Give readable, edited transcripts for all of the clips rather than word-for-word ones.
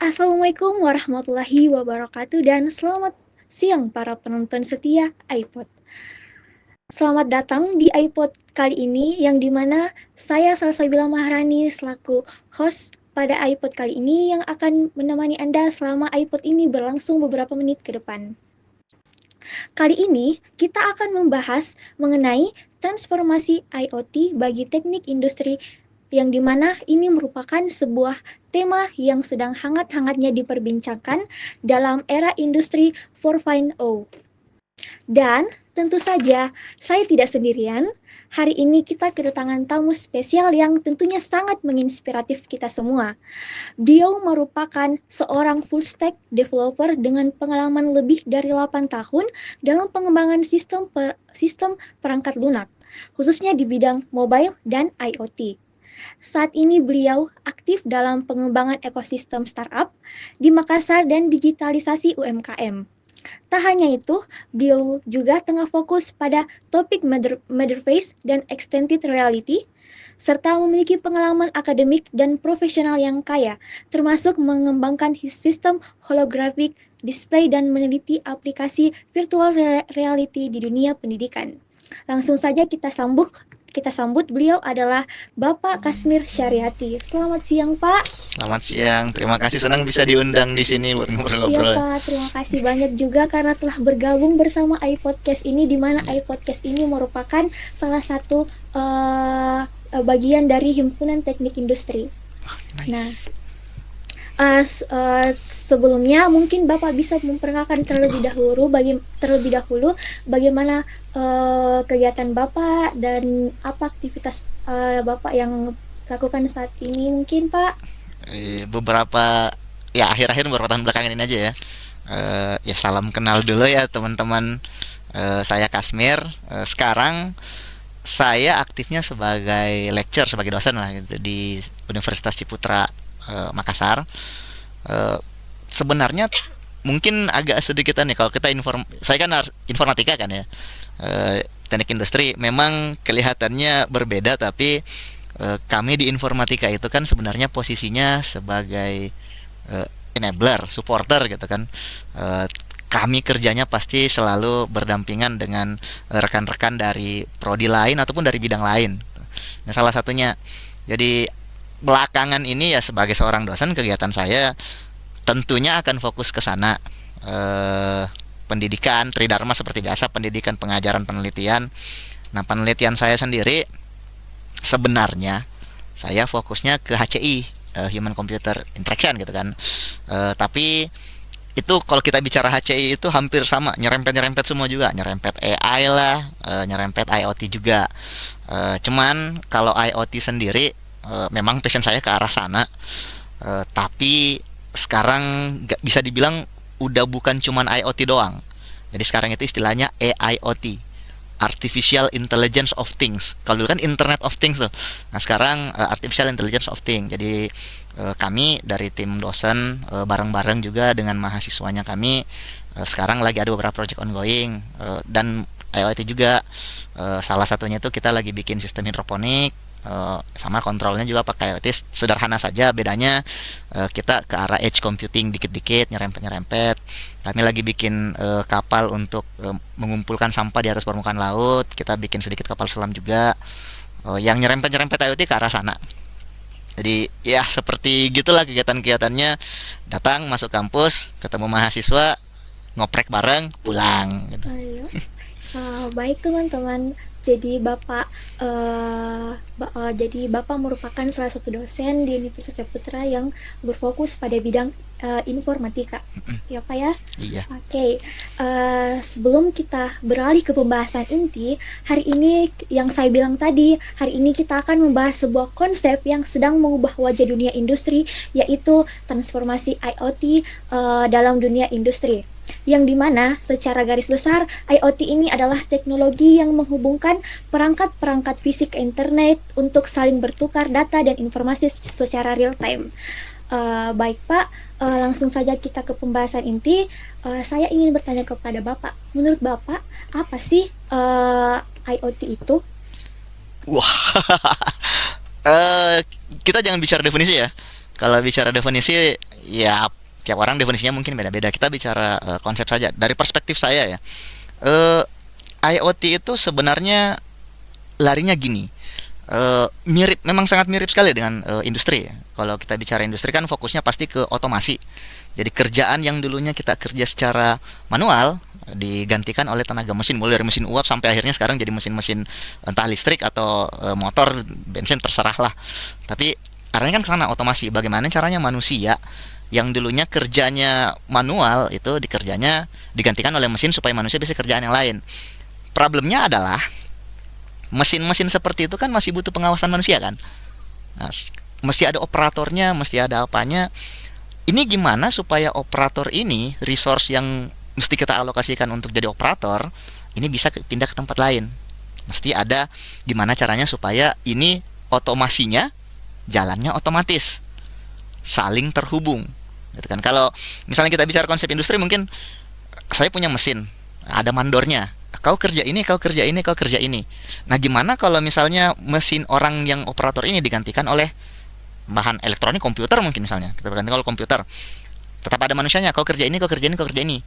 Assalamualaikum warahmatullahi wabarakatuh dan selamat siang para penonton setia iPod. Selamat datang di iPod kali ini yang dimana saya Salsabila Maharani selaku host pada iPod kali ini yang akan menemani Anda selama iPod ini berlangsung beberapa menit ke depan. Kali ini kita akan membahas mengenai transformasi IoT bagi teknik industri yang dimana ini merupakan sebuah tema yang sedang hangat-hangatnya diperbincangkan dalam era industri 4.0. Dan tentu saja saya tidak sendirian. Hari ini kita kedatangan tamu spesial yang tentunya sangat menginspiratif kita semua. Beliau merupakan seorang full stack developer dengan pengalaman lebih dari 8 tahun dalam pengembangan sistem perangkat lunak, khususnya di bidang mobile dan IoT. Saat ini beliau aktif dalam pengembangan ekosistem startup di Makassar dan digitalisasi UMKM. Tak hanya itu, beliau juga tengah fokus pada topik Motherface dan extended reality, serta memiliki pengalaman akademik dan profesional yang kaya, termasuk mengembangkan sistem holographic display dan meneliti aplikasi virtual reality di dunia pendidikan. Langsung saja kita sambut beliau adalah Bapak Kasmir Syariati. Selamat siang, Pak. Selamat siang, terima kasih senang bisa diundang di sini buat Iya ngobrol-ngobrol. Pak, terima kasih banyak juga karena telah bergabung bersama iPodcast ini, di mana iPodcast ini merupakan salah satu bagian dari himpunan teknik industri. Nah, Nice. sebelumnya mungkin Bapak bisa memperkenalkan terlebih dahulu bagaimana kegiatan Bapak dan apa aktivitas Bapak yang lakukan saat ini mungkin Pak. Beberapa ya akhir-akhir beberapa tahun belakangan ini aja ya. Ya salam kenal dulu ya teman-teman. Saya Kasmir. Sekarang saya aktifnya sebagai lecturer, sebagai dosen lah gitu di Universitas Ciputra Makassar. Eh, Sebenarnya mungkin agak sedikitan nih kalau kita saya kan informatika kan ya. Teknik industri memang kelihatannya berbeda tapi kami di informatika itu kan sebenarnya posisinya sebagai enabler, supporter gitu kan. Eh, Kami kerjanya pasti selalu berdampingan dengan rekan-rekan dari prodi lain ataupun dari bidang lain. Nah, salah satunya jadi belakangan ini ya sebagai seorang dosen kegiatan saya tentunya akan fokus ke sana. Eh, Pendidikan tridharma seperti biasa, pendidikan, pengajaran, penelitian. Nah, penelitian saya sendiri sebenarnya saya fokusnya ke HCI, Human Computer Interaction gitu kan. Tapi itu kalau kita bicara HCI itu hampir sama, nyerempet-nyerempet semua juga, nyerempet AI lah, nyerempet IoT juga. Cuman kalau IoT sendiri memang passion saya ke arah sana. Tapi sekarang nggak bisa dibilang udah bukan cuman IoT doang. Jadi sekarang itu istilahnya AIoT, Artificial Intelligence of Things. Kalau dulu kan Internet of Things tuh. Nah sekarang Artificial Intelligence of Things. Jadi kami dari tim dosen bareng-bareng juga dengan mahasiswanya kami sekarang lagi ada beberapa project ongoing dan IoT juga. Salah satunya itu kita lagi bikin sistem hidroponik, sama kontrolnya juga pakai IoT sederhana saja, bedanya kita ke arah edge computing dikit-dikit, nyerempet-nyerempet. Kami lagi bikin kapal untuk mengumpulkan sampah di atas permukaan laut, kita bikin sedikit kapal selam juga. Yang nyerempet-nyerempet IoT ke arah sana. Jadi ya seperti gitulah kegiatan-kegiatannya, datang masuk kampus ketemu mahasiswa, ngoprek bareng pulang gitu. Ayo. Baik teman-teman, jadi Bapak merupakan salah satu dosen di Universitas Saputra yang berfokus pada bidang informatika, ya Pak ya? Iya. Oke, sebelum kita beralih ke pembahasan inti, hari ini yang saya bilang tadi, hari ini kita akan membahas sebuah konsep yang sedang mengubah wajah dunia industri, yaitu transformasi IoT dalam dunia industri. Yang dimana secara garis besar IoT ini adalah teknologi yang menghubungkan perangkat-perangkat fisik ke internet untuk saling bertukar data dan informasi secara real time. Baik Pak, langsung saja kita ke pembahasan inti. Saya ingin bertanya kepada Bapak, menurut Bapak apa sih IoT itu? Wah. Eh, kita jangan bicara definisi ya. Kalau bicara definisi ya tiap orang definisinya mungkin beda-beda. Kita bicara konsep saja. Dari perspektif saya ya, eh, IoT itu sebenarnya larinya gini. Mirip, memang sangat mirip sekali dengan industri ya. Kalau kita bicara industri kan fokusnya pasti ke otomasi. Jadi kerjaan yang dulunya kita kerja secara manual digantikan oleh tenaga mesin, mulai dari mesin uap sampai akhirnya sekarang jadi mesin-mesin entah listrik atau motor, bensin, terserah lah. Tapi arahnya kan ke sana, otomasi. Bagaimana caranya manusia yang dulunya kerjanya manual itu digantikan oleh mesin supaya manusia bisa kerjaan yang lain. Problemnya adalah mesin-mesin seperti itu kan masih butuh pengawasan manusia kan. Nah, mesti ada operatornya, mesti ada apanya. Ini gimana supaya operator ini, resource yang mesti kita alokasikan untuk jadi operator, ini bisa pindah ke tempat lain. Mesti ada gimana caranya supaya ini otomasinya jalannya otomatis, saling terhubung. Gitu kan. Kalau misalnya kita bicara konsep industri, mungkin saya punya mesin, ada mandornya. Kau kerja ini, kau kerja ini, kau kerja ini. Nah, gimana kalau misalnya mesin orang yang operator ini digantikan oleh bahan elektronik, komputer mungkin misalnya. Kita gantikan kalau komputer. Tetap ada manusianya, kau kerja ini, kau kerja ini, kau kerja ini.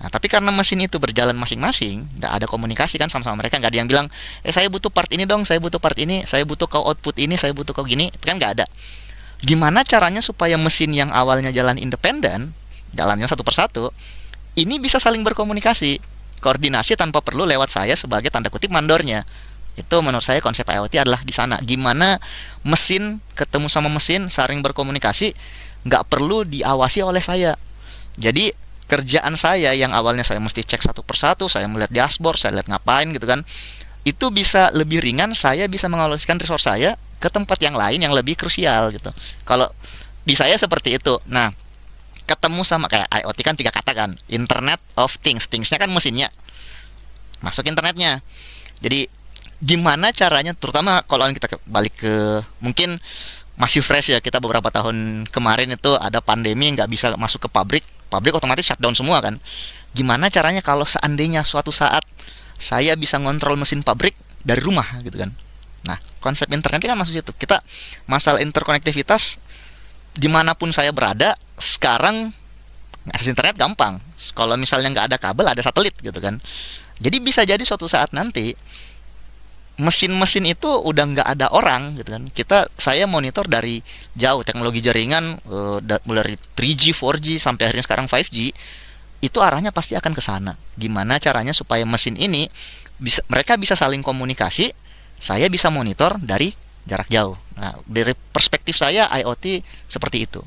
Nah, tapi karena mesin itu berjalan masing-masing, nggak ada komunikasi kan sama-sama mereka, nggak ada yang bilang, saya butuh part ini dong, saya butuh part ini, saya butuh kau output ini, saya butuh kau gini, itu kan nggak ada. Gimana caranya supaya mesin yang awalnya jalan independen, jalannya satu persatu, ini bisa saling berkomunikasi, koordinasi tanpa perlu lewat saya sebagai tanda kutip mandornya. Itu menurut saya konsep IoT adalah di sana. Gimana mesin ketemu sama mesin saling berkomunikasi, nggak perlu diawasi oleh saya. Jadi kerjaan saya yang awalnya saya mesti cek satu persatu, saya melihat dashboard, saya lihat ngapain gitu kan, itu bisa lebih ringan, saya bisa mengalokasikan resource saya ke tempat yang lain yang lebih krusial gitu. Kalau di saya seperti itu. Nah, ketemu sama kayak IoT kan 3 kata kan, Internet of Things. Thingsnya kan mesinnya, masuk internetnya. Jadi gimana caranya, terutama kalau kita balik ke mungkin masih fresh ya, kita beberapa tahun kemarin itu ada pandemi, nggak bisa masuk ke pabrik, pabrik otomatis shutdown semua kan. Gimana caranya kalau seandainya suatu saat saya bisa ngontrol mesin pabrik dari rumah gitu kan. Nah, konsep internet kan masuk situ. Kita masalah interkonektivitas, dimanapun saya berada sekarang akses internet gampang. Kalau misalnya nggak ada kabel, ada satelit gitu kan. Jadi bisa jadi suatu saat nanti mesin-mesin itu udah nggak ada orang gitu kan. Saya monitor dari jauh, teknologi jaringan mulai dari 3G, 4G sampai akhirnya sekarang 5G, itu arahnya pasti akan ke sana. Gimana caranya supaya mesin ini mereka bisa saling komunikasi, saya bisa monitor dari jarak jauh. Nah, dari perspektif saya IoT seperti itu.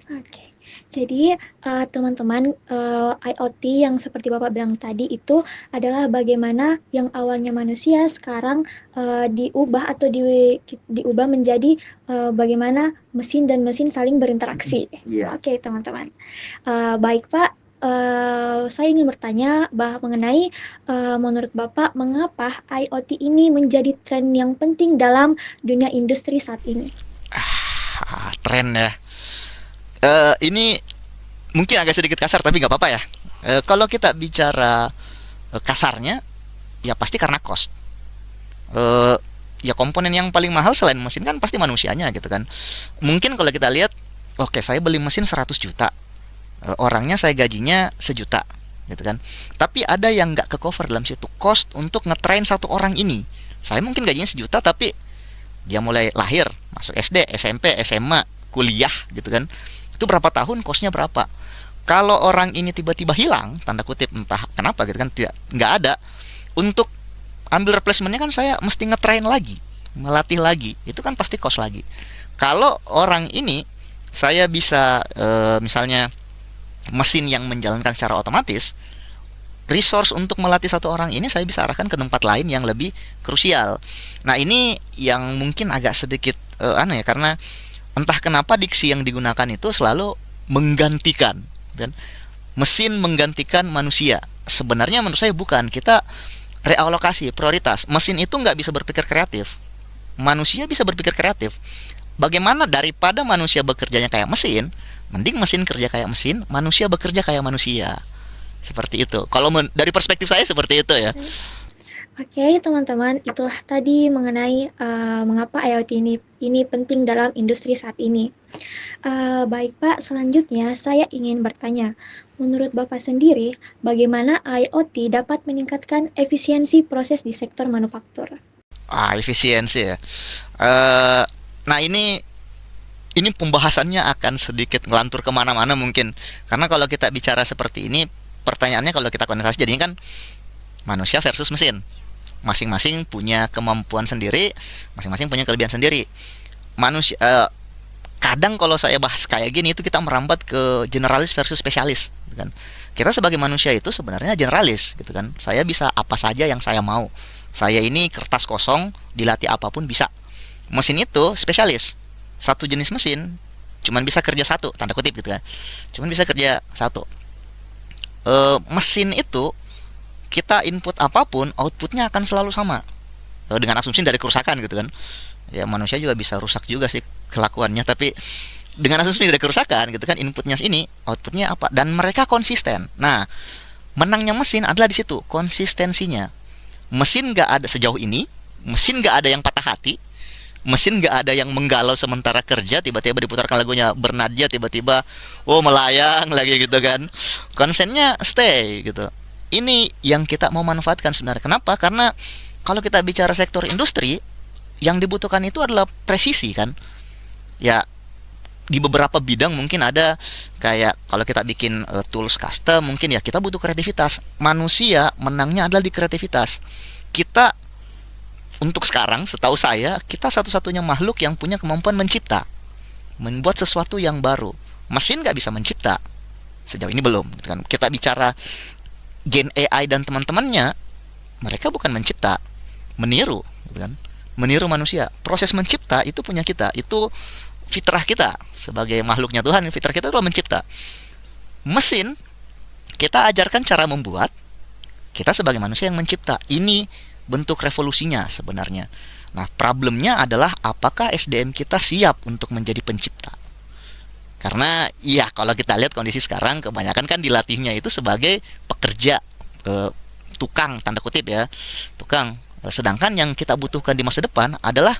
Oke. Jadi teman-teman, IoT yang seperti Bapak bilang tadi itu adalah bagaimana yang awalnya manusia sekarang diubah atau diubah menjadi bagaimana mesin dan mesin saling berinteraksi. Oke, teman-teman. Baik Pak, saya ingin bertanya mengenai menurut Bapak mengapa IoT ini menjadi tren yang penting dalam dunia industri saat ini? Tren ya. Ini mungkin agak sedikit kasar tapi nggak apa-apa ya. Kalau kita bicara kasarnya, ya pasti karena cost. Ya komponen yang paling mahal selain mesin kan pasti manusianya gitu kan. Mungkin kalau kita lihat, oke, saya beli mesin 100 juta, orangnya saya gajinya 1 juta gitu kan. Tapi ada yang nggak ke cover dalam situ, cost untuk ngetrain satu orang ini. Saya mungkin gajinya 1 juta tapi dia mulai lahir, masuk SD, SMP, SMA, kuliah gitu kan, itu berapa tahun, costnya berapa. Kalau orang ini tiba-tiba hilang, tanda kutip, entah kenapa gitu kan, nggak ada, untuk ambil replacementnya kan saya mesti ngetrain lagi, melatih lagi, itu kan pasti cost lagi. Kalau orang ini saya bisa misalnya mesin yang menjalankan secara otomatis, resource untuk melatih satu orang ini saya bisa arahkan ke tempat lain yang lebih krusial. Nah, ini yang mungkin agak sedikit aneh ya, karena entah kenapa diksi yang digunakan itu selalu menggantikan kan? Mesin menggantikan manusia. Sebenarnya menurut saya bukan. Kita realokasi prioritas. Mesin itu nggak bisa berpikir kreatif, manusia bisa berpikir kreatif. Bagaimana daripada manusia bekerjanya kayak mesin, mending mesin kerja kayak mesin, manusia bekerja kayak manusia. Seperti itu. Kalau dari perspektif saya seperti itu ya. Oke, teman-teman, itulah tadi mengenai mengapa IoT ini penting dalam industri saat ini. Baik Pak, selanjutnya saya ingin bertanya, menurut Bapak sendiri, bagaimana IoT dapat meningkatkan efisiensi proses di sektor manufaktur? Efisiensi ya. Eh, nah ini pembahasannya akan sedikit ngelantur kemana-mana mungkin. Karena kalau kita bicara seperti ini, pertanyaannya kalau kita kondensasi jadinya kan manusia versus mesin. Masing-masing punya kemampuan sendiri, masing-masing punya kelebihan sendiri. Manusia kadang kalau saya bahas kayak gini itu kita merambat ke generalis versus spesialis, gitu kan. Kita sebagai manusia itu sebenarnya generalis, gitu kan. Saya bisa apa saja yang saya mau. Saya ini kertas kosong, dilatih apapun bisa. Mesin itu spesialis. Satu jenis mesin cuman bisa kerja satu, tanda kutip gitu kan. Cuman bisa kerja satu. Mesin itu kita input apapun, outputnya akan selalu sama. Dengan asumsi dari kerusakan gitu kan. Ya manusia juga bisa rusak juga sih kelakuannya, tapi dengan asumsi dari kerusakan gitu kan, inputnya ini, outputnya apa, dan mereka konsisten. Nah, menangnya mesin adalah di situ konsistensinya. Mesin nggak ada sejauh ini, mesin nggak ada yang patah hati, mesin nggak ada yang menggalau sementara kerja, tiba-tiba diputarkan lagunya Bernadja, tiba-tiba melayang lagi gitu kan. Konsennya stay gitu. Ini yang kita mau manfaatkan sebenarnya. Kenapa? Karena kalau kita bicara sektor industri, yang dibutuhkan itu adalah presisi kan. Ya di beberapa bidang mungkin ada kayak kalau kita bikin tools custom, mungkin ya kita butuh kreativitas. Manusia menangnya adalah di kreativitas. Kita untuk sekarang setahu saya kita satu-satunya makhluk yang punya kemampuan mencipta, membuat sesuatu yang baru. Mesin nggak bisa mencipta sejauh ini belum gitu kan. Kita bicara Gen AI dan teman-temannya, mereka bukan mencipta, meniru gitu kan, meniru manusia. Proses mencipta itu punya kita, itu fitrah kita sebagai makhluknya Tuhan. Fitrah kita adalah mencipta. Mesin kita ajarkan cara membuat, kita sebagai manusia yang mencipta. Ini bentuk revolusinya sebenarnya. Nah, problemnya adalah apakah SDM kita siap untuk menjadi pencipta. Karena iya kalau kita lihat kondisi sekarang kebanyakan kan dilatihnya itu sebagai pekerja, tukang tanda kutip ya, tukang. Sedangkan yang kita butuhkan di masa depan adalah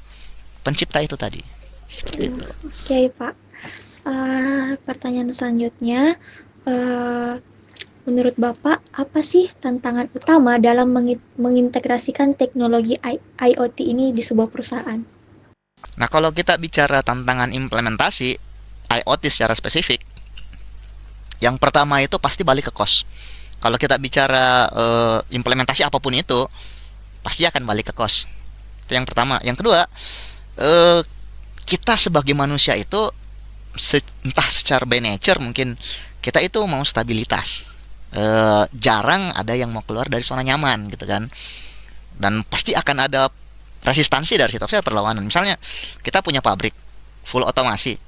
pencipta itu tadi. Seperti itu. Oke Pak, pertanyaan selanjutnya, eh, menurut Bapak apa sih tantangan utama dalam mengintegrasikan teknologi IoT ini di sebuah perusahaan? Nah, kalau kita bicara tantangan implementasi IoT secara spesifik, yang pertama itu pasti balik ke cost. Kalau kita bicara implementasi apapun itu, pasti akan balik ke cost. Itu yang pertama. Yang kedua, eh, kita sebagai manusia itu entah secara by nature mungkin kita itu mau stabilitas. Jarang ada yang mau keluar dari zona nyaman gitu kan. Dan pasti akan ada resistansi dari situ, pasti ada perlawanan. Misalnya kita punya pabrik full otomasi,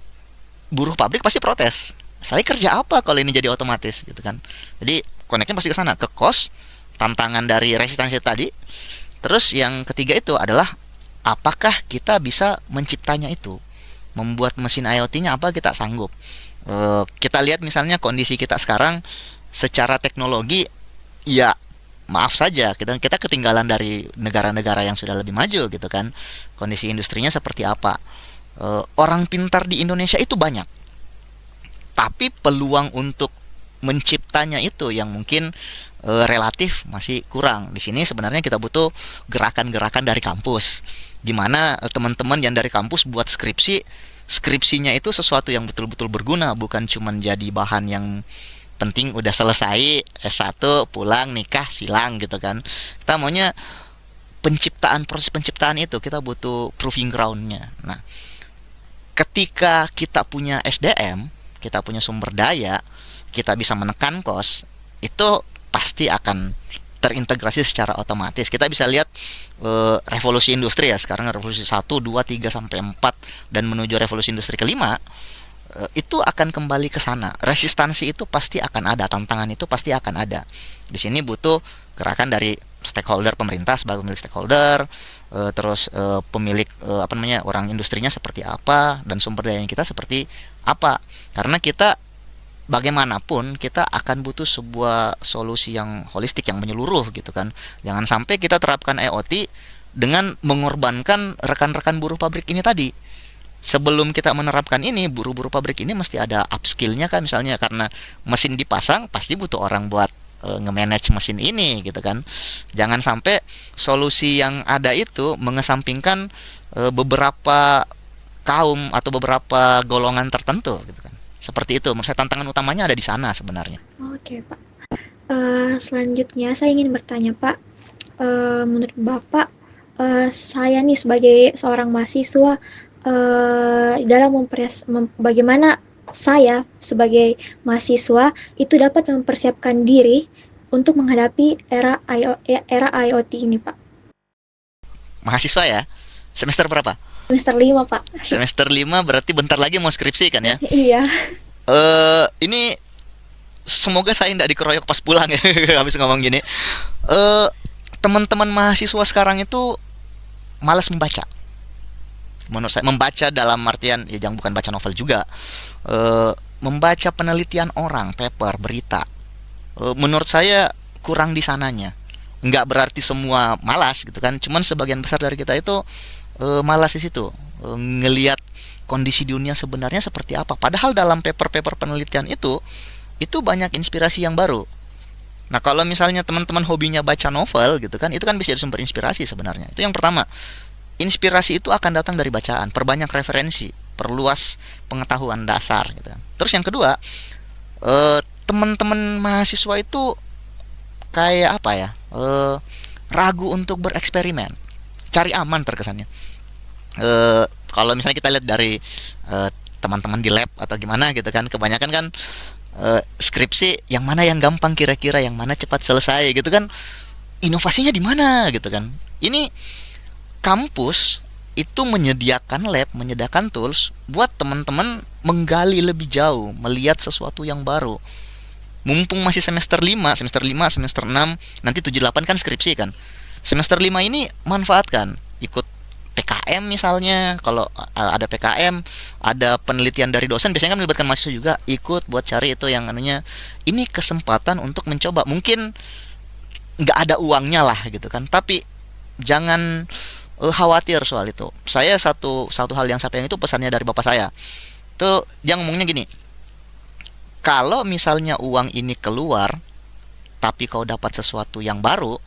buruh pabrik pasti protes. Saya kerja apa kalau ini jadi otomatis gitu kan. Jadi koneknya pasti ke sana, ke cost, tantangan dari resistansi tadi. Terus yang ketiga itu adalah apakah kita bisa menciptanya itu, membuat mesin IoT-nya apa kita sanggup. Kita lihat misalnya kondisi kita sekarang secara teknologi, ya maaf saja kita ketinggalan dari negara-negara yang sudah lebih maju gitu kan. Kondisi industrinya seperti apa. Orang pintar di Indonesia itu banyak, tapi peluang untuk menciptanya itu yang mungkin relatif masih kurang. Di sini sebenarnya kita butuh gerakan-gerakan dari kampus, di mana teman-teman yang dari kampus buat skripsinya itu sesuatu yang betul-betul berguna, bukan cuma jadi bahan yang penting udah selesai S1 pulang nikah silang gitu kan. Kita maunya proses penciptaan itu kita butuh proving groundnya. Nah, ketika kita punya SDM, kita punya sumber daya, kita bisa menekan cost, itu pasti akan terintegrasi secara otomatis. Kita bisa lihat revolusi industri ya, sekarang revolusi 1, 2, 3 sampai 4 dan menuju revolusi industri kelima, itu akan kembali ke sana. Resistansi itu pasti akan ada, tantangan itu pasti akan ada. Di sini butuh gerakan dari stakeholder, pemerintah sebagai pemilik stakeholder, terus pemilik orang industrinya seperti apa, dan sumber daya kita seperti apa. Karena kita bagaimanapun kita akan butuh sebuah solusi yang holistik, yang menyeluruh gitu kan. Jangan sampai kita terapkan IoT dengan mengorbankan rekan-rekan buruh pabrik ini tadi. Sebelum kita menerapkan ini, buruh-buruh pabrik ini mesti ada upskill-nya kan, misalnya karena mesin dipasang pasti butuh orang buat nge-manage mesin ini gitu kan. Jangan sampai solusi yang ada itu mengesampingkan beberapa kaum atau beberapa golongan tertentu gitu kan. Seperti itu. Menurut saya tantangan utamanya ada di sana sebenarnya. Oke, Pak. Selanjutnya saya ingin bertanya, Pak. Menurut Bapak, saya nih sebagai seorang mahasiswa, dalam bagaimana saya sebagai mahasiswa itu dapat mempersiapkan diri untuk menghadapi era IoT ini, Pak. Mahasiswa ya? Semester berapa? Semester 5, Pak. Semester 5 berarti bentar lagi mau skripsi kan ya? Iya. Ini semoga saya tidak dikeroyok pas pulang ya habis ngomong gini. Teman-teman mahasiswa sekarang itu malas membaca. Menurut saya membaca dalam artian ya jangan, bukan baca novel juga. Membaca penelitian orang, paper, berita. Menurut saya kurang di sananya. Nggak berarti semua malas gitu kan. Cuman sebagian besar dari kita itu malas di situ. Ngelihat kondisi dunia sebenarnya seperti apa. Padahal dalam paper-paper penelitian itu banyak inspirasi yang baru. Nah, kalau misalnya teman-teman hobinya baca novel gitu kan, itu kan bisa jadi sumber inspirasi sebenarnya. Itu yang pertama. Inspirasi itu akan datang dari bacaan, perbanyak referensi, perluas pengetahuan dasar gitu kan. Terus yang kedua, teman-teman mahasiswa itu kayak apa ya? Ragu untuk bereksperimen. Cari aman terkesannya. Kalau misalnya kita lihat dari teman-teman di lab atau gimana gitu kan, kebanyakan kan skripsi yang mana yang gampang kira-kira, yang mana cepat selesai gitu kan, inovasinya di mana gitu kan. Ini kampus itu menyediakan lab, menyediakan tools buat teman-teman menggali lebih jauh, melihat sesuatu yang baru. Mumpung masih semester 5, semester 6, nanti 7 8 kan skripsi kan. Semester 5 ini manfaatkan, ikut PKM misalnya. Kalau ada PKM, ada penelitian dari dosen, biasanya kan melibatkan mahasiswa juga, ikut buat cari itu yang anunya. Ini kesempatan untuk mencoba. Mungkin nggak ada uangnya lah gitu kan, tapi jangan khawatir soal itu. Saya satu hal yang saya pengen, itu pesannya dari bapak saya. Tuh dia ngomongnya gini, kalau misalnya uang ini keluar, tapi kau dapat sesuatu yang baru,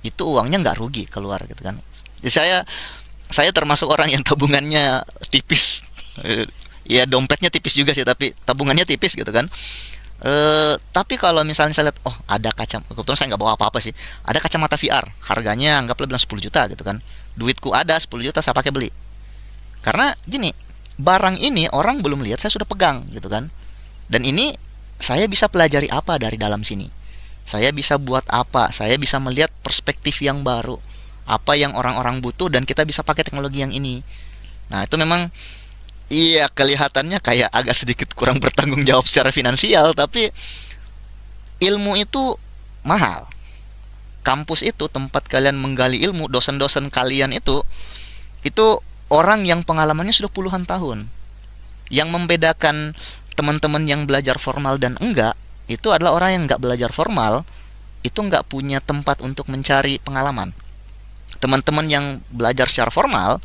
itu uangnya nggak rugi keluar gitu kan. Jadi saya termasuk orang yang tabungannya tipis. Ya dompetnya tipis juga sih, tapi tabungannya tipis gitu kan. Tapi kalau misalnya saya lihat, oh ada kebetulan saya nggak bawa apa-apa sih, ada kacamata VR, harganya anggaplah bilang 10 juta gitu kan. Duitku ada 10 juta, saya pakai beli. Karena gini, barang ini orang belum lihat, saya sudah pegang gitu kan. Dan ini saya bisa pelajari apa dari dalam sini. Saya bisa buat apa, saya bisa melihat perspektif yang baru, apa yang orang-orang butuh, dan kita bisa pakai teknologi yang ini. Nah, itu memang iya kelihatannya kayak agak sedikit kurang bertanggung jawab secara finansial, tapi ilmu itu mahal. Kampus itu tempat kalian menggali ilmu, dosen-dosen kalian itu orang yang pengalamannya sudah puluhan tahun. Yang membedakan teman-teman yang belajar formal dan enggak, itu adalah orang yang enggak belajar formal, itu enggak punya tempat untuk mencari pengalaman. Teman-teman yang belajar secara formal,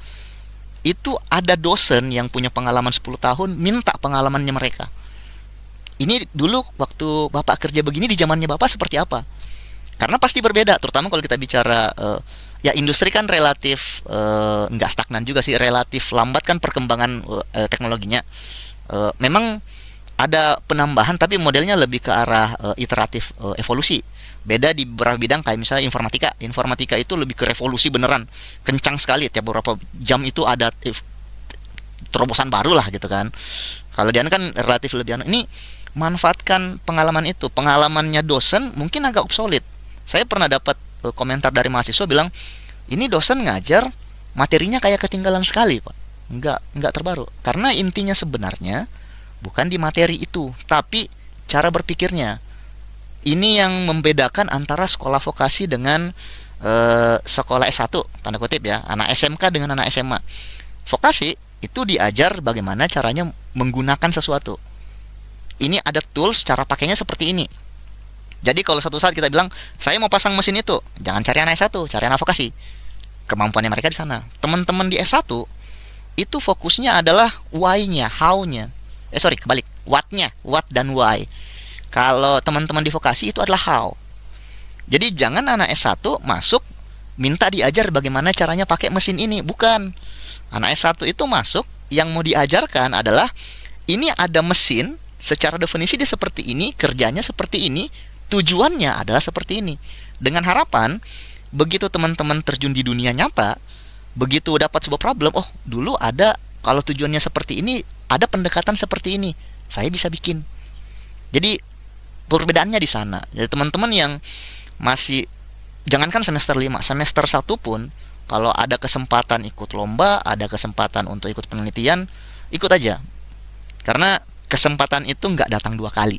itu ada dosen yang punya pengalaman 10 tahun, minta pengalamannya mereka. Ini dulu waktu Bapak kerja begini, di zamannya Bapak seperti apa? Karena pasti berbeda, terutama kalau kita bicara ya industri kan relatif nggak stagnan juga sih, relatif lambat kan perkembangan teknologinya. Memang ada penambahan, tapi modelnya lebih ke arah iteratif, evolusi. Beda di beberapa bidang, kayak misalnya informatika itu lebih ke revolusi beneran, kencang sekali, tiap beberapa jam itu ada terobosan baru lah gitu kan. Kalau dia kan relatif lebih ini, manfaatkan pengalaman itu. Pengalamannya dosen mungkin agak obsolete. Saya pernah dapat komentar dari mahasiswa bilang, ini dosen ngajar materinya kayak ketinggalan sekali Pak, nggak terbaru. Karena intinya sebenarnya bukan di materi itu, tapi cara berpikirnya. Ini yang membedakan antara sekolah vokasi dengan sekolah S1, tanda kutip ya, anak SMK dengan anak SMA. Vokasi itu diajar bagaimana caranya menggunakan sesuatu. ini ada tools cara pakainya seperti ini. Jadi kalau suatu saat kita bilang, saya mau pasang mesin itu, jangan cari anak S1, cari anak vokasi. Kemampuannya mereka di sana. Teman-teman di S1 itu fokusnya adalah why-nya, how-nya. Kebalik. What-nya, what dan why. Kalau teman-teman di vokasi itu adalah how. Jadi jangan anak S1 masuk minta diajar bagaimana caranya pakai mesin ini, bukan. Anak S1 itu masuk, yang mau diajarkan adalah ini ada mesin, secara definisi dia seperti ini, kerjanya seperti ini, tujuannya adalah seperti ini. Dengan harapan begitu teman-teman terjun di dunia nyata, begitu dapat sebuah problem, oh dulu ada, kalau tujuannya seperti ini, ada pendekatan seperti ini, saya bisa bikin. Jadi perbedaannya di sana. Jadi teman-teman yang masih, jangankan semester 5, semester 1 pun, kalau ada kesempatan ikut lomba, ada kesempatan untuk ikut penelitian, ikut aja. Karena kesempatan itu nggak datang 2 kali.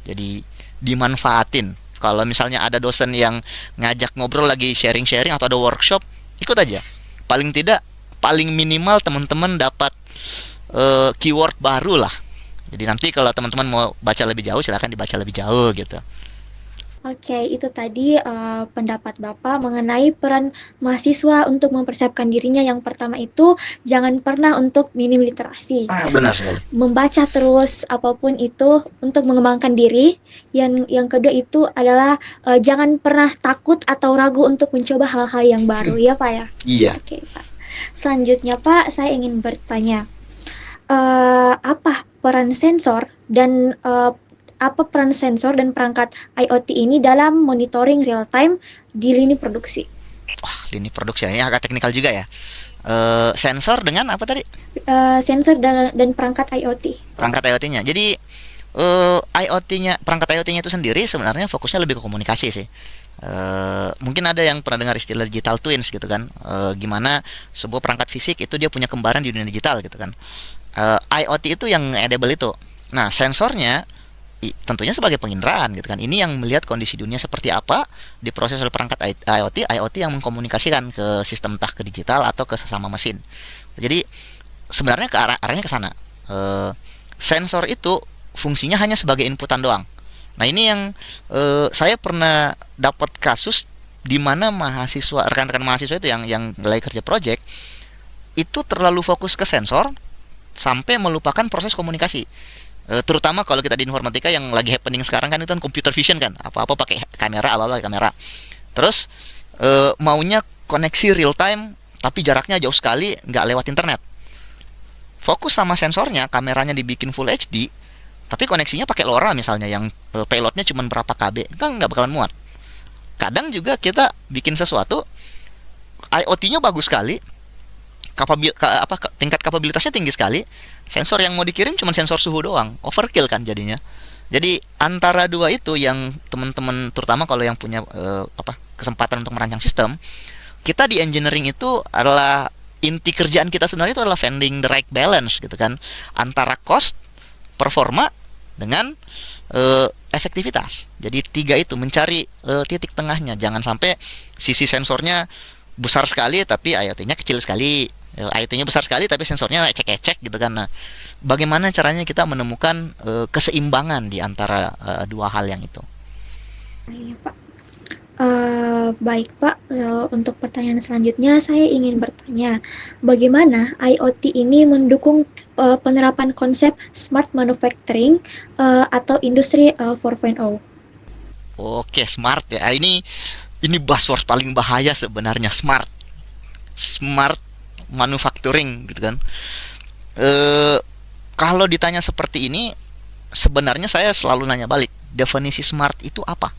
Jadi dimanfaatin. Kalau misalnya ada dosen yang ngajak ngobrol lagi sharing-sharing atau ada workshop, ikut aja. Paling tidak, paling minimal teman-teman dapat keyword baru lah. Jadi nanti kalau teman-teman mau baca lebih jauh, silakan dibaca lebih jauh gitu. Oke, itu tadi pendapat Bapak mengenai peran mahasiswa untuk mempersiapkan dirinya. Yang pertama itu, jangan pernah untuk minim literasi. Benar sekali. Membaca terus apapun itu untuk mengembangkan diri. Yang kedua itu adalah jangan pernah takut atau ragu untuk mencoba hal-hal yang baru, ya Pak ya? Iya. Oke, Pak. Selanjutnya Pak, saya ingin bertanya, apa peran sensor dan perangkat IoT ini dalam monitoring real time di lini produksi? Wah, lini produksi ini agak teknikal juga ya. Sensor dengan apa tadi? Sensor dan perangkat IoT. Perangkat IoT-nya. Jadi perangkat IoT-nya itu sendiri sebenarnya fokusnya lebih ke komunikasi sih. Mungkin ada yang pernah dengar istilah digital twins gitu kan. Gimana sebuah perangkat fisik itu dia punya kembaran di dunia digital gitu kan. IoT itu yang enable itu. Nah, sensornya tentunya sebagai penginderaan gitu kan. Ini yang melihat kondisi dunia seperti apa, diproses oleh perangkat IoT yang mengkomunikasikan ke sistem, entah ke digital atau ke sesama mesin. Jadi sebenarnya arahnya ke sana. Sensor itu fungsinya hanya sebagai inputan doang. Nah, ini yang saya pernah dapat kasus di mana mahasiswa, rekan-rekan mahasiswa itu yang lagi kerja project itu terlalu fokus ke sensor sampai melupakan proses komunikasi. Terutama kalau kita di informatika yang lagi happening sekarang kan itu kan computer vision kan, apa-apa pakai kamera, apa-apa pakai kamera. Terus maunya koneksi real time tapi jaraknya jauh sekali, nggak lewat internet. Fokus sama sensornya, kameranya dibikin full HD, tapi koneksinya pakai LoRa misalnya yang payloadnya cuma berapa KB, kan nggak bakalan muat. Kadang juga kita bikin sesuatu, IoT-nya bagus sekali, tingkat kapabilitasnya tinggi sekali, sensor yang mau dikirim cuma sensor suhu doang, overkill kan jadinya. Jadi antara dua itu yang teman-teman, terutama kalau yang punya kesempatan untuk merancang sistem, kita di engineering itu adalah inti kerjaan kita sebenarnya itu adalah finding the right balance gitu kan, antara cost, performa dengan efektivitas. Jadi 3 itu mencari titik tengahnya. Jangan sampai sisi sensornya besar sekali tapi IoT-nya kecil sekali, IoT-nya besar sekali tapi sensornya ecek-ecek gitu kan. Nah, bagaimana caranya kita menemukan keseimbangan di antara dua hal yang itu? Iya, Pak. Baik Pak, untuk pertanyaan selanjutnya saya ingin bertanya, bagaimana IoT ini mendukung penerapan konsep smart manufacturing atau industri 4.0? Oke, smart ya. Ini buzzword paling bahaya sebenarnya, smart manufacturing gitu kan. Kalau ditanya seperti ini, sebenarnya saya selalu nanya balik, definisi smart itu apa?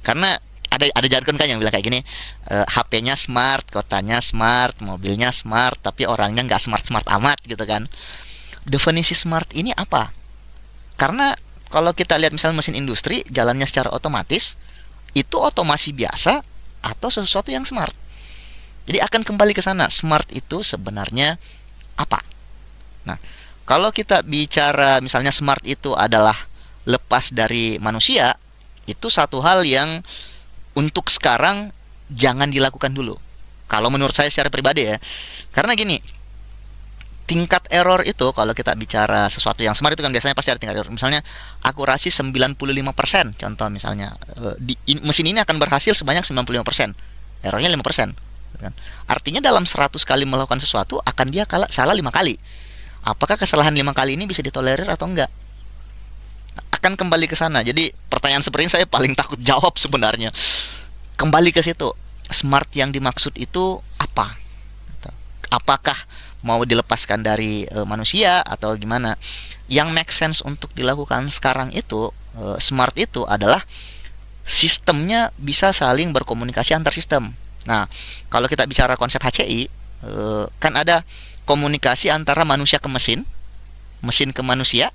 Karena ada jargon kan yang bilang kayak gini, HP-nya smart, kotanya smart, mobilnya smart, tapi orangnya nggak smart-smart amat gitu kan. Definisi smart ini apa? Karena kalau kita lihat misalnya mesin industri jalannya secara otomatis, itu otomasi biasa atau sesuatu yang smart. Jadi akan kembali ke sana, smart itu sebenarnya apa? Nah, kalau kita bicara misalnya smart itu adalah lepas dari manusia, itu satu hal yang untuk sekarang jangan dilakukan dulu. Kalau menurut saya secara pribadi ya. Karena gini, tingkat error itu kalau kita bicara sesuatu yang smart itu kan biasanya pasti ada tingkat error. Misalnya akurasi 95%, contoh misalnya mesin ini akan berhasil sebanyak 95%, errornya 5%, kan. Artinya dalam 100 kali melakukan sesuatu akan dia salah 5 kali. Apakah kesalahan 5 kali ini bisa ditolerir atau enggak? Akan kembali ke sana. Jadi pertanyaan seperti ini saya paling takut jawab sebenarnya. Kembali ke situ. Smart yang dimaksud itu apa? Apakah mau dilepaskan dari manusia atau gimana? Yang make sense untuk dilakukan sekarang itu, smart itu adalah sistemnya bisa saling berkomunikasi antar sistem. Nah, kalau kita bicara konsep HCI, kan ada komunikasi antara manusia ke mesin, mesin ke manusia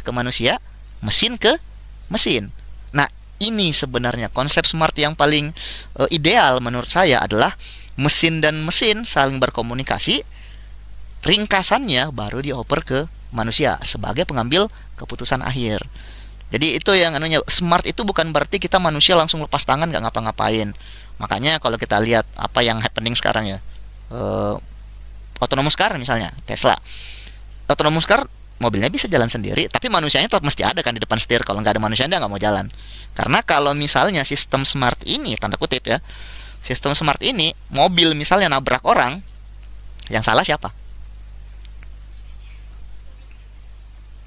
ke manusia, mesin ke mesin. Nah, ini sebenarnya konsep smart yang paling ideal menurut saya adalah mesin dan mesin saling berkomunikasi, ringkasannya baru dioper ke manusia sebagai pengambil keputusan akhir. Jadi itu yang anunya, smart itu bukan berarti kita manusia langsung lepas tangan nggak ngapa-ngapain. Makanya kalau kita lihat apa yang happening sekarang ya, autonomous car misalnya Tesla, autonomous car mobilnya bisa jalan sendiri, tapi manusianya tetap mesti ada kan di depan setir. Kalau nggak ada manusianya nggak mau jalan. Karena kalau misalnya sistem smart ini, tanda kutip ya, sistem smart ini mobil misalnya nabrak orang, yang salah siapa?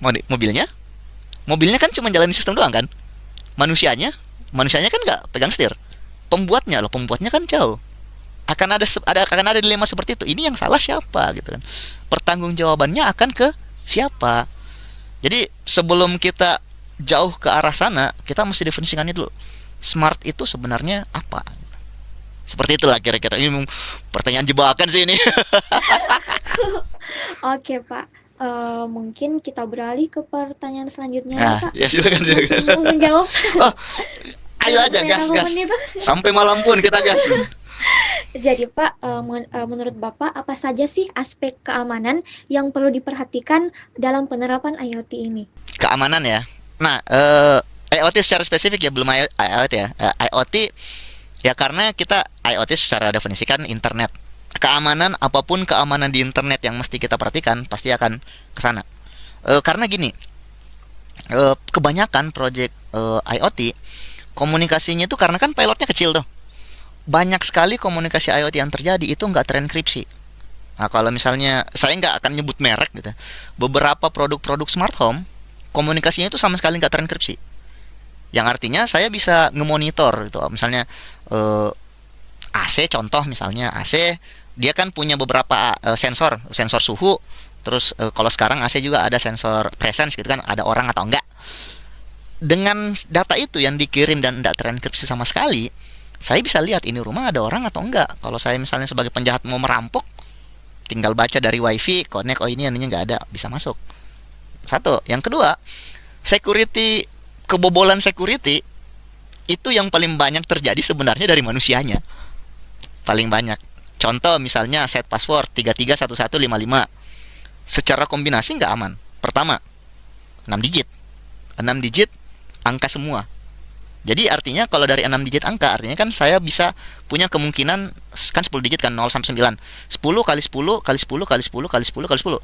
Mobilnya? Mobilnya kan cuma jalanin sistem doang kan. Manusianya kan nggak pegang setir. Pembuatnya kan jauh. Akan ada dilema seperti itu. Ini yang salah siapa gitu kan. Pertanggungjawabannya akan ke siapa. Jadi sebelum kita jauh ke arah sana, kita mesti definisikannya dulu. Smart itu sebenarnya apa? Seperti itulah kira-kira. Ini pertanyaan jebakan sih ini. Oke, Pak. Mungkin kita beralih ke pertanyaan selanjutnya ya, Pak. Ya silakan. Masih mau menjawab? Oh, ayo aja gas. Sampai malam pun kita gas. Jadi Pak, menurut Bapak apa saja sih aspek keamanan yang perlu diperhatikan dalam penerapan IoT ini? Keamanan ya. Nah, IoT secara spesifik ya, belum IoT ya. IoT ya karena kita IoT secara definisi kan internet. Keamanan, apapun keamanan di internet yang mesti kita perhatikan pasti akan ke sana. Karena gini, kebanyakan project IoT komunikasinya itu karena kan pilotnya kecil tuh. Banyak sekali komunikasi IoT yang terjadi itu nggak terenkripsi. Nah, kalau misalnya saya nggak akan nyebut merek gitu, beberapa produk-produk smart home komunikasinya itu sama sekali nggak terenkripsi. Yang artinya saya bisa ngemonitor gitu, misalnya AC, contoh misalnya AC, dia kan punya beberapa sensor suhu. Terus kalau sekarang AC juga ada sensor presence gitu kan, ada orang atau enggak. Dengan data itu yang dikirim dan tidak terenkripsi sama sekali, saya bisa lihat ini rumah ada orang atau enggak. Kalau saya misalnya sebagai penjahat mau merampok, tinggal baca dari wifi, connect, oh ini ininya nggak ada, bisa masuk. Satu. Yang kedua, kebobolan security itu yang paling banyak terjadi sebenarnya dari manusianya. Paling banyak. Contoh misalnya set password 331155. Secara kombinasi nggak aman. Pertama, 6 digit. 6 digit angka semua. Jadi artinya kalau dari 6 digit angka, artinya kan saya bisa punya kemungkinan kan 10 digit kan 0 sampai 9. 10 kali 10 kali 10 kali 10 kali 10 kali 10.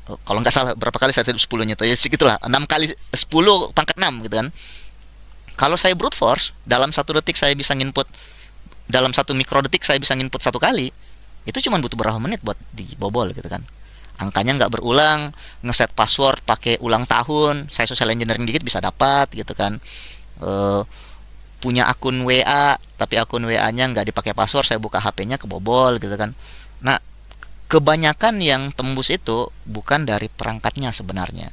Kalau nggak salah berapa kali saya 10-nya tuh ya segitulah, 6 kali 10 pangkat 6 gitu kan. Kalau saya brute force, dalam 1 detik saya bisa nginput, dalam 1 mikrodetik saya bisa nginput 1 kali, itu cuma butuh berapa menit buat dibobol gitu kan. Angkanya nggak berulang, ngeset password pakai ulang tahun, saya social engineering dikit bisa dapat gitu kan. Punya akun WA, tapi akun WA-nya nggak dipakai password, saya buka HP-nya kebobol gitu kan. Nah, kebanyakan yang tembus itu bukan dari perangkatnya sebenarnya,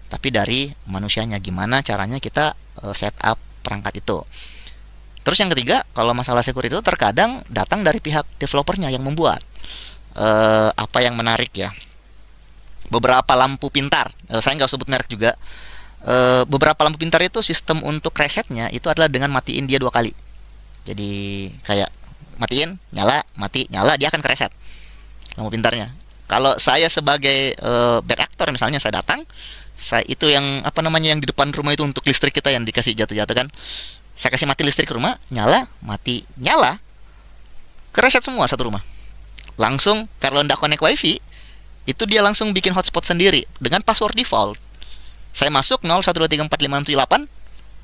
tapi dari manusianya. Gimana caranya kita setup perangkat itu. Terus yang ketiga, kalau masalah security itu terkadang datang dari pihak developernya yang membuat. Apa yang menarik ya, beberapa lampu pintar, saya nggak sebut merek juga, beberapa lampu pintar itu sistem untuk resetnya itu adalah dengan matiin dia 2 kali. Jadi kayak matiin, nyala, mati, nyala, dia akan kereset lampu pintarnya. Kalau saya sebagai bad actor misalnya, saya datang, saya itu yang apa namanya yang di depan rumah itu untuk listrik kita yang dikasih jatuh-jatuh kan, saya kasih mati listrik rumah, nyala, mati, nyala, kereset semua satu rumah. Langsung kalau ndak connect wifi, itu dia langsung bikin hotspot sendiri dengan password default. Saya masuk 0123456778,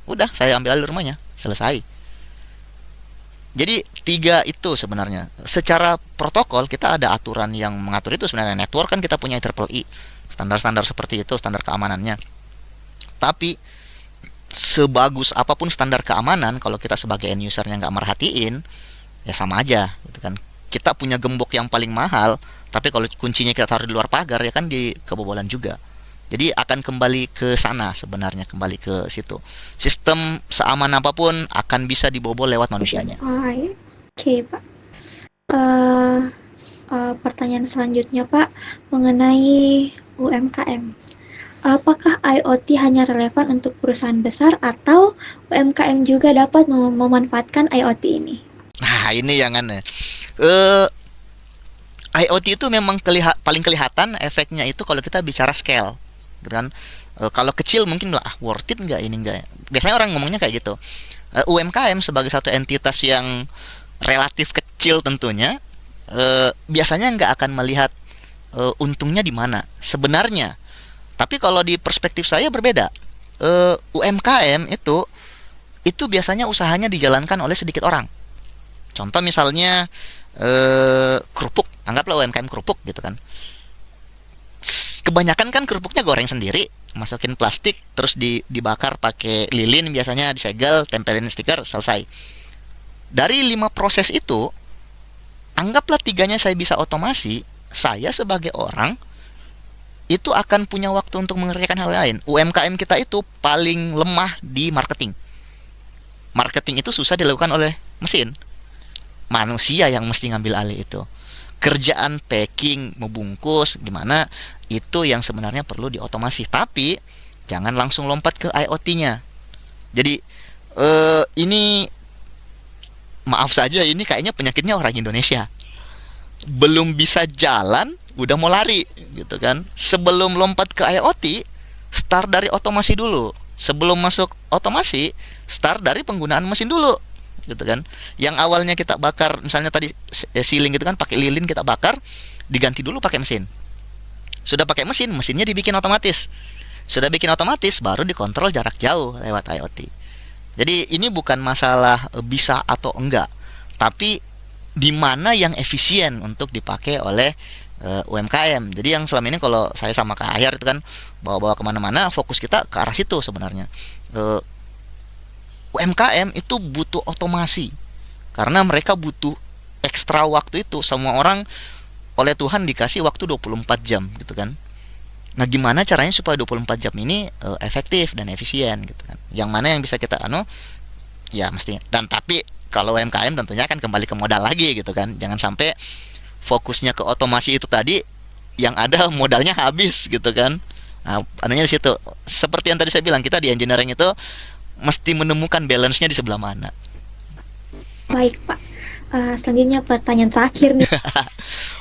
udah saya ambil alih rumahnya, selesai. Jadi tiga itu sebenarnya. Secara protokol kita ada aturan yang mengatur itu sebenarnya. Network kan kita punya IEEE, standar-standar seperti itu, standar keamanannya. Tapi sebagus apapun standar keamanan, kalau kita sebagai end usernya nggak merhatiin, ya sama aja, gitu kan. Kita punya gembok yang paling mahal, tapi kalau kuncinya kita taruh di luar pagar, ya kan di kebobolan juga. Jadi akan kembali ke sana sebenarnya, kembali ke situ. Sistem seaman apapun akan bisa dibobol lewat manusianya. Oke, Pak. Eh, Pertanyaan selanjutnya, Pak, mengenai UMKM. Apakah IoT hanya relevan untuk perusahaan besar atau UMKM juga dapat memanfaatkan IoT ini? Nah, ini yang aneh. IoT itu memang paling kelihatan efeknya itu kalau kita bicara scale, gitu kan. Kalau kecil mungkin lah worth it nggak ini nggak. Biasanya orang ngomongnya kayak gitu. UMKM sebagai satu entitas yang relatif kecil tentunya, biasanya nggak akan melihat untungnya di mana sebenarnya. Tapi kalau di perspektif saya berbeda. UMKM itu biasanya usahanya dijalankan oleh sedikit orang. Contoh misalnya kerupuk, anggaplah UMKM kerupuk gitu kan. Kebanyakan kan kerupuknya goreng sendiri, masukin plastik, terus dibakar pakai lilin, biasanya disegel, tempelin stiker, selesai. Dari 5 proses itu, anggaplah 3-nya saya bisa otomasi, saya sebagai orang itu akan punya waktu untuk mengerjakan hal lain. UMKM kita itu paling lemah di marketing. Marketing itu susah dilakukan oleh mesin. Manusia yang mesti ngambil alih itu. Kerjaan packing, membungkus, gimana, itu yang sebenarnya perlu diotomasi. Tapi jangan langsung lompat ke IoT-nya. Jadi ini maaf saja, ini kayaknya penyakitnya orang Indonesia. Belum bisa jalan udah mau lari gitu kan. Sebelum lompat ke IoT, start dari otomasi dulu. Sebelum masuk otomasi, start dari penggunaan mesin dulu, gitu kan. Yang awalnya kita bakar, misalnya tadi sealing gitu kan, pakai lilin kita bakar, diganti dulu pakai mesin. Sudah pakai mesin, mesinnya dibikin otomatis. Sudah bikin otomatis, baru dikontrol jarak jauh lewat IoT. Jadi ini bukan masalah bisa atau enggak, tapi di mana yang efisien untuk dipakai oleh UMKM. Jadi yang selama ini kalau saya sama Kak Ahyar itu kan bawa-bawa kemana-mana, fokus kita ke arah situ sebenarnya. UMKM itu butuh otomasi karena mereka butuh ekstra waktu itu. Semua orang oleh Tuhan dikasih waktu 24 jam gitu kan. Nah, gimana caranya supaya 24 jam ini efektif dan efisien gitu kan. Yang mana yang bisa kita ya mesti. Dan tapi kalau UMKM tentunya kan kembali ke modal lagi gitu kan. Jangan sampai fokusnya ke otomasi itu tadi, yang ada modalnya habis gitu kan. Nah, adanya di situ. Seperti yang tadi saya bilang, kita di engineering itu mesti menemukan balance-nya di sebelah mana. Baik, Pak. Selanjutnya pertanyaan terakhir nih.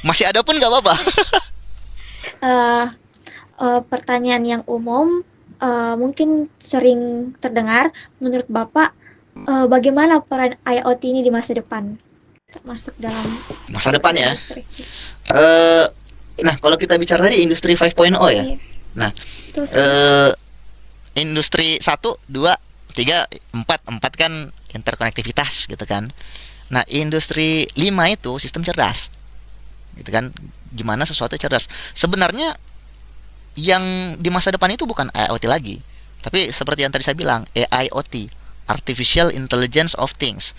Masih ada pun nggak apa-apa. Pertanyaan yang umum, mungkin sering terdengar. Menurut Bapak, bagaimana peran IoT ini di masa depan, termasuk dalam Masa depan ya. industri? Nah, kalau kita bicara tadi industri 5.0 ya. Iya. Nah, Terus industri 1, 2, 3, 4 kan interkonektivitas gitu kan. Nah, industri 5 itu sistem cerdas. Gitu kan. Gimana sesuatu cerdas. Sebenarnya yang di masa depan itu bukan IoT lagi, tapi seperti yang tadi saya bilang, AIoT, Artificial Intelligence of Things.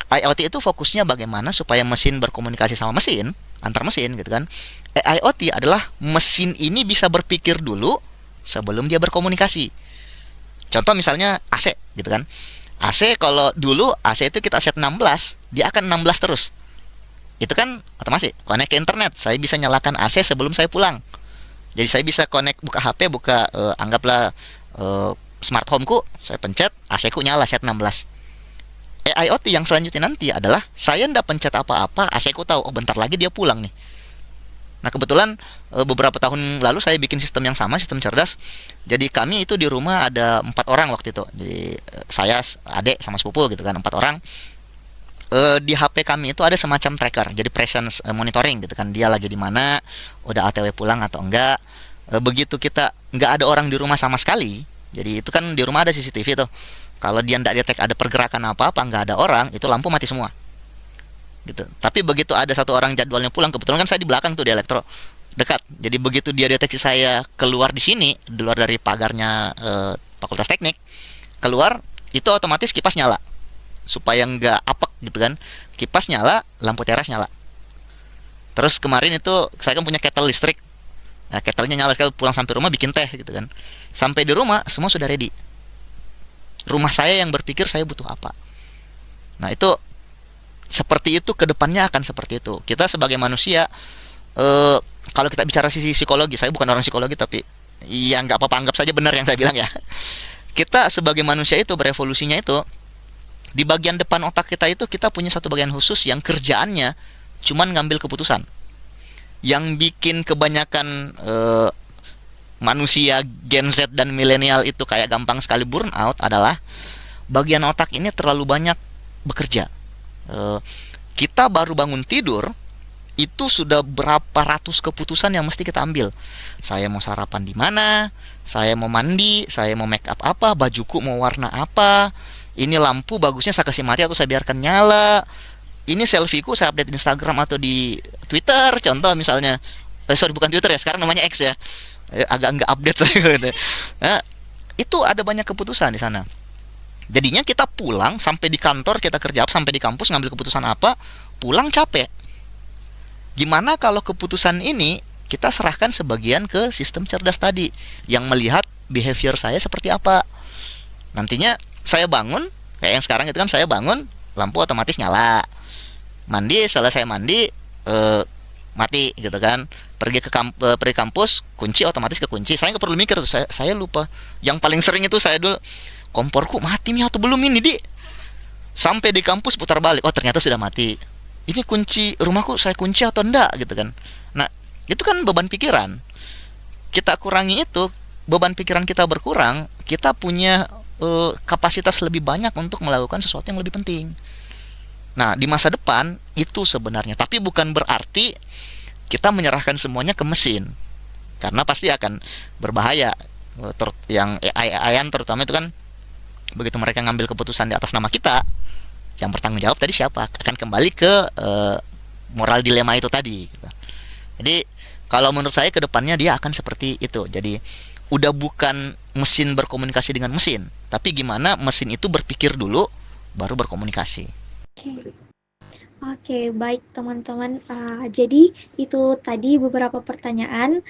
IoT itu fokusnya bagaimana supaya mesin berkomunikasi sama mesin, antar mesin gitu kan. AIoT adalah mesin ini bisa berpikir dulu sebelum dia berkomunikasi. Contoh misalnya AC gitu kan. AC, kalau dulu AC itu kita set 16, dia akan 16 terus. Itu kan otomatis connect ke internet. Saya bisa nyalakan AC sebelum saya pulang. Jadi saya bisa connect, buka HP, anggaplah smart home ku, saya pencet, AC ku nyala set 16. IoT yang selanjutnya nanti adalah saya ndak pencet apa-apa, AC ku tahu, oh bentar lagi dia pulang nih. Nah, kebetulan beberapa tahun lalu saya bikin sistem yang sama, sistem cerdas. Jadi kami itu di rumah ada 4 orang waktu itu. Jadi saya, adik sama sepupu gitu kan, 4 orang. di HP kami itu ada semacam tracker, jadi presence monitoring gitu kan, dia lagi di mana, udah ATW pulang atau enggak. Begitu kita nggak ada orang di rumah sama sekali, jadi itu kan di rumah ada CCTV tuh, kalau dia nggak detect ada pergerakan apa-apa, nggak ada orang, itu lampu mati semua gitu. Tapi begitu ada satu orang jadwalnya pulang, kebetulan kan saya di belakang tuh di elektro dekat, jadi begitu dia deteksi saya keluar di sini, keluar dari pagarnya Fakultas Teknik, keluar, itu otomatis kipas nyala supaya nggak apek gitu kan, kipas nyala, lampu teras nyala. Terus kemarin itu saya kan punya kettle listrik, nah kettlenya nyala, kalau pulang sampai rumah bikin teh gitu kan, sampai di rumah semua sudah ready, rumah saya yang berpikir saya butuh apa. Nah itu seperti itu, kedepannya akan seperti itu. Kita sebagai manusia, eh, kalau kita bicara sisi psikologi, saya bukan orang psikologi tapi ya nggak apa-apa, anggap saja benar yang saya bilang ya. Kita sebagai manusia itu berevolusinya itu di bagian depan otak kita itu kita punya satu bagian khusus yang kerjaannya cuman ngambil keputusan. Yang bikin kebanyakan manusia Gen Z dan milenial itu kayak gampang sekali burnout adalah bagian otak ini terlalu banyak bekerja. Kita baru bangun tidur itu sudah berapa ratus keputusan yang mesti kita ambil. Saya mau sarapan di mana, saya mau mandi, saya mau make up apa, bajuku mau warna apa, ini lampu bagusnya saya kasih mati atau saya biarkan nyala, ini selfieku saya update di Instagram atau di Twitter contoh misalnya. Sorry, bukan Twitter ya, sekarang namanya X ya. Agak nggak update saya gitu. Nah, itu ada banyak keputusan di sana. Jadinya kita pulang sampai di kantor kita kerja, sampai di kampus ngambil keputusan apa, pulang capek. Gimana kalau keputusan ini kita serahkan sebagian ke sistem cerdas tadi yang melihat behavior saya seperti apa. Nantinya saya bangun, kayak yang sekarang itu kan saya bangun, lampu otomatis nyala. Mandi, selesai mandi, mati gitu kan. Pergi kampus, kunci otomatis kekunci. Saya nggak perlu mikir tuh, saya lupa. Yang paling sering itu saya dulu, komporku mati nih atau belum ini, Di. Sampai di kampus putar balik, oh ternyata sudah mati. Ini kunci rumahku saya kunci atau enggak gitu kan. Nah, itu kan beban pikiran. Kita kurangi itu, beban pikiran kita berkurang, kita punya kapasitas lebih banyak untuk melakukan sesuatu yang lebih penting. Nah, di masa depan itu sebenarnya, tapi bukan berarti kita menyerahkan semuanya ke mesin. Karena pasti akan berbahaya. Yang AI terutama itu kan, begitu mereka ngambil keputusan di atas nama kita, yang bertanggung jawab tadi siapa? Akan kembali ke moral dilema itu tadi gitu. Jadi kalau menurut saya kedepannya dia akan seperti itu. Jadi udah bukan mesin berkomunikasi dengan mesin, tapi gimana mesin itu berpikir dulu baru berkomunikasi. Oke, baik teman-teman. Jadi itu tadi beberapa pertanyaan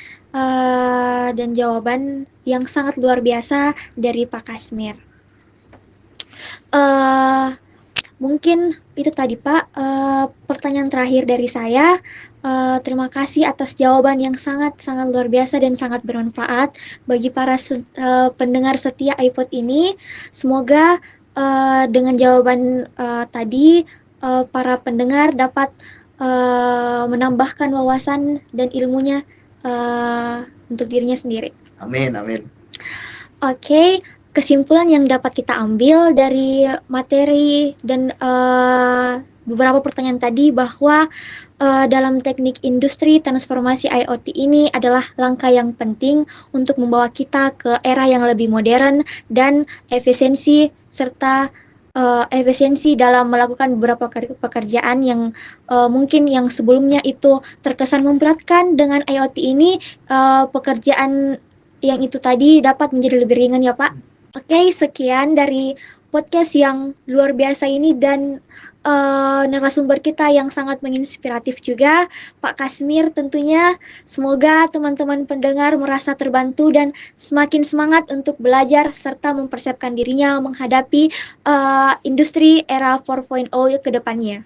dan jawaban yang sangat luar biasa dari Pak Kasmir. Mungkin itu tadi Pak, pertanyaan terakhir dari saya. Terima kasih atas jawaban yang sangat-sangat luar biasa dan sangat bermanfaat bagi para pendengar setia iPod ini. Semoga dengan jawaban tadi para pendengar dapat menambahkan wawasan dan ilmunya untuk dirinya sendiri. Amin, amin. Oke. Kesimpulan yang dapat kita ambil dari materi dan beberapa pertanyaan tadi bahwa dalam teknik industri transformasi IoT ini adalah langkah yang penting untuk membawa kita ke era yang lebih modern dan efisiensi serta efisiensi dalam melakukan beberapa pekerjaan yang mungkin yang sebelumnya itu terkesan memberatkan. Dengan IoT ini pekerjaan yang itu tadi dapat menjadi lebih ringan ya Pak. Oke, sekian dari podcast yang luar biasa ini dan narasumber kita yang sangat menginspiratif juga, Pak Kasmir tentunya. Semoga teman-teman pendengar merasa terbantu dan semakin semangat untuk belajar serta mempersiapkan dirinya menghadapi industri era 4.0 ke depannya.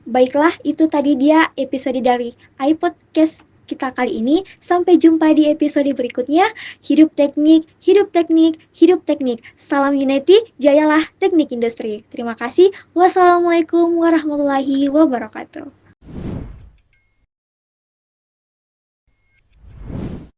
Baiklah, itu tadi dia episode dari iPodcast kita kali ini. Sampai jumpa di episode berikutnya. Hidup teknik, hidup teknik, hidup teknik. Salam Unity, jayalah teknik industri. Terima kasih. Wassalamualaikum warahmatullahi wabarakatuh.